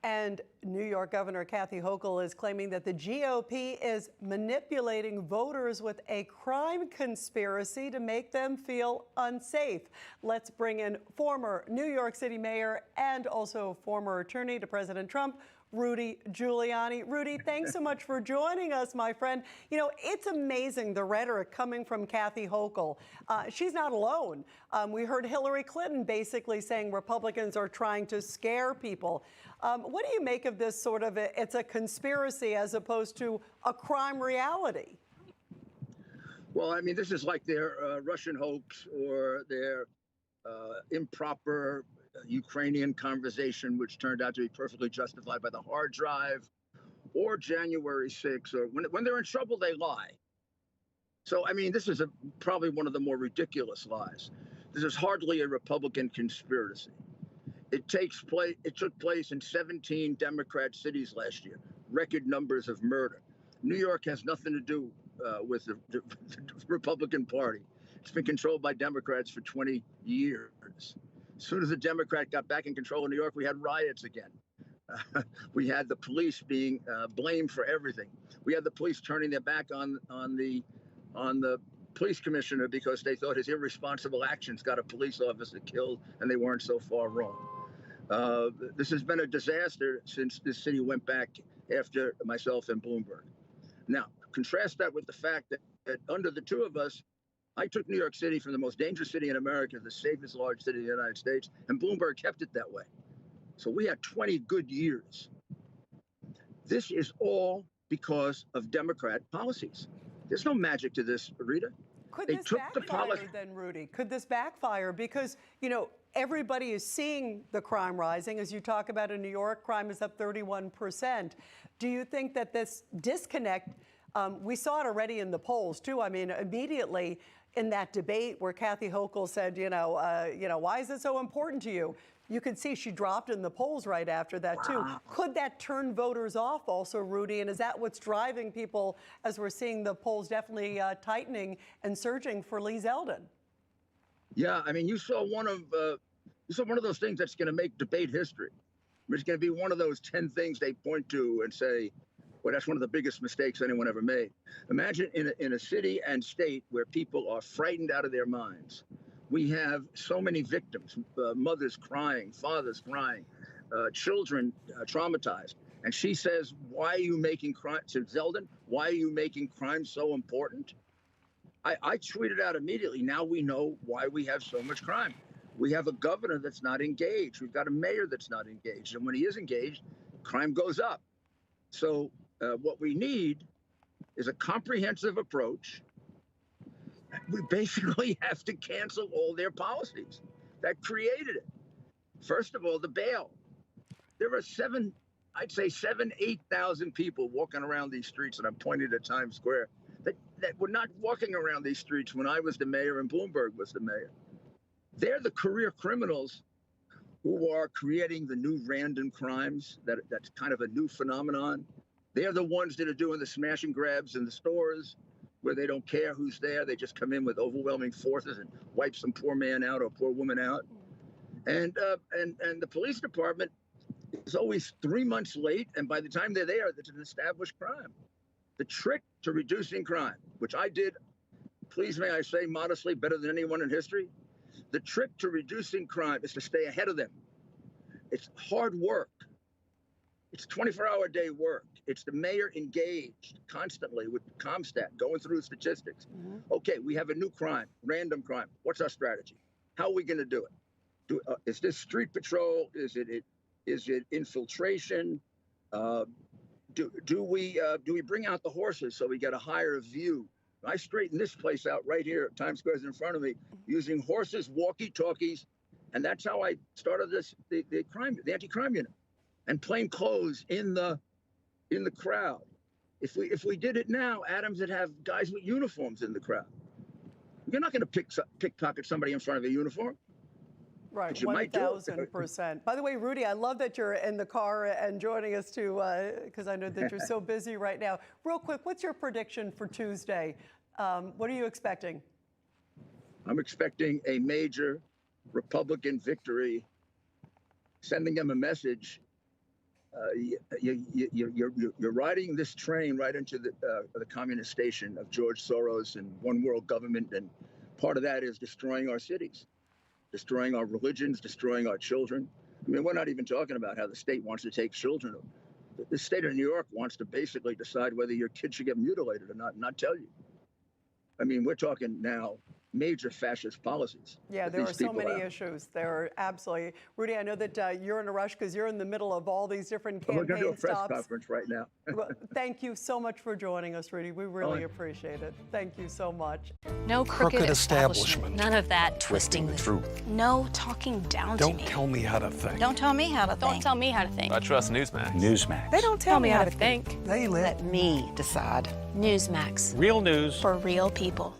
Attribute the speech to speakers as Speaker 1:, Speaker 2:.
Speaker 1: And New York Governor Kathy Hochul is claiming that the GOP is manipulating voters with a crime conspiracy to make them feel unsafe. Let's bring in former New York City mayor and also former attorney to President Trump, Rudy Giuliani. Rudy, thanks so much for joining us, my friend. You know, it's amazing the rhetoric coming from Kathy Hochul. She's not alone. We heard Hillary Clinton basically saying Republicans are trying to scare people. What do you make of this sort of, it's a conspiracy as opposed to a crime reality?
Speaker 2: Well, I mean, this is like their Russian hoax or their improper Ukrainian conversation, which turned out to be perfectly justified by the hard drive, or January 6th, or when they're in trouble, they lie. So, I mean, this is probably one of the more ridiculous lies. This is hardly a Republican conspiracy. It took place in 17 Democrat cities last year, record numbers of murder. New York has nothing to do with the Republican Party. It's been controlled by Democrats for 20 years. As soon as a Democrat got back in control of New York, we had riots again. We had the police being blamed for everything. We had the police turning their back on the police commissioner because they thought his irresponsible actions got a police officer killed, and they weren't so far wrong. This has been a disaster since this city went back after myself and Bloomberg. Now, contrast that with the fact that under the two of us, I took New York City from the most dangerous city in America to the safest large city in the United States, and Bloomberg kept it that way. So we had 20 good years. This is all because of Democrat policies. There's no magic to this, Rita.
Speaker 1: Could this backfire then, Rudy? Could this backfire? Because, you know, everybody is seeing the crime rising. As you talk about in New York, crime is up 31%. Do you think that this disconnect, we saw it already in the polls, too. I mean, immediately in that debate where Kathy Hochul said, why is it so important to you? You could see she dropped in the polls right after that, too. Wow. Could that turn voters off also, Rudy? And is that what's driving people as we're seeing the polls definitely tightening and surging for Lee Zeldin?
Speaker 2: Yeah, I mean, you saw one of those things that's going to make debate history. It's going to be one of those 10 things they point to and say, well, that's one of the biggest mistakes anyone ever made. Imagine in a city and state where people are frightened out of their minds. We have so many victims, mothers crying, fathers crying, children traumatized. And she says, why are you making crime, to Zeldin, why are you making crime so important? I tweeted out immediately, now we know why we have so much crime. We have a governor that's not engaged. We've got a mayor that's not engaged. And when he is engaged, crime goes up. So what we need is a comprehensive approach. We basically have to cancel all their policies that created it. First of all, the bail. There are 8,000 people walking around these streets, and I'm pointing at Times Square, that were not walking around these streets when I was the mayor and Bloomberg was the mayor. They're the career criminals who are creating the new random crimes. That's kind of a new phenomenon. They're the ones that are doing the smash and grabs in the stores where they don't care who's there. They just come in with overwhelming forces and wipe some poor man out or poor woman out. And the police department is always 3 months late. And by the time they're there, it's an established crime. The trick to reducing crime, which I did, please may I say modestly, better than anyone in history. The trick to reducing crime is to stay ahead of them. It's hard work. It's 24-hour-a-day work. It's the mayor engaged constantly with Comstat, going through statistics. Mm-hmm. Okay, we have a new crime, random crime. What's our strategy? How are we going to do it? Is this street patrol? Is it infiltration? Do we bring out the horses so we get a higher view? I straightened this place out right here at Times Square in front of me using horses, walkie-talkies, and that's how I started the anti-crime unit, and plain clothes in the crowd. If we did it now, Adams would have guys with uniforms in the crowd. You're not going to pickpocket somebody in front of a uniform.
Speaker 1: Right, 1,000%. By the way, Rudy, I love that you're in the car and joining us too, because I know that you're so busy right now. Real quick, what's your prediction for Tuesday? What are you expecting?
Speaker 2: I'm expecting a major Republican victory, sending them a message You're riding this train right into the communist station of George Soros and one world government, and part of that is destroying our cities, destroying our religions, destroying our children. I mean, we're not even talking about how the state wants to take children. The state of New York wants to basically decide whether your kid should get mutilated or not tell you. I mean, we're talking now major fascist policies.
Speaker 1: Yeah, there are so many issues. There are absolutely. Rudy, I know that you're in a rush because you're in the middle of all these different campaign
Speaker 2: stops. We're going to do a press
Speaker 1: stops.
Speaker 2: conference right now.
Speaker 1: Well, thank you so much for joining us, Rudy. We really appreciate it. Thank you so much.
Speaker 3: No crooked establishment.
Speaker 4: None of that twisting the
Speaker 3: truth.
Speaker 4: No talking down to me.
Speaker 3: Don't tell me how to think.
Speaker 4: Don't tell me how to think.
Speaker 5: Don't tell me how to think.
Speaker 6: I trust Newsmax.
Speaker 3: Newsmax.
Speaker 5: They don't tell me how to think.
Speaker 3: They let
Speaker 5: me decide.
Speaker 4: Newsmax.
Speaker 3: real news
Speaker 4: For real people.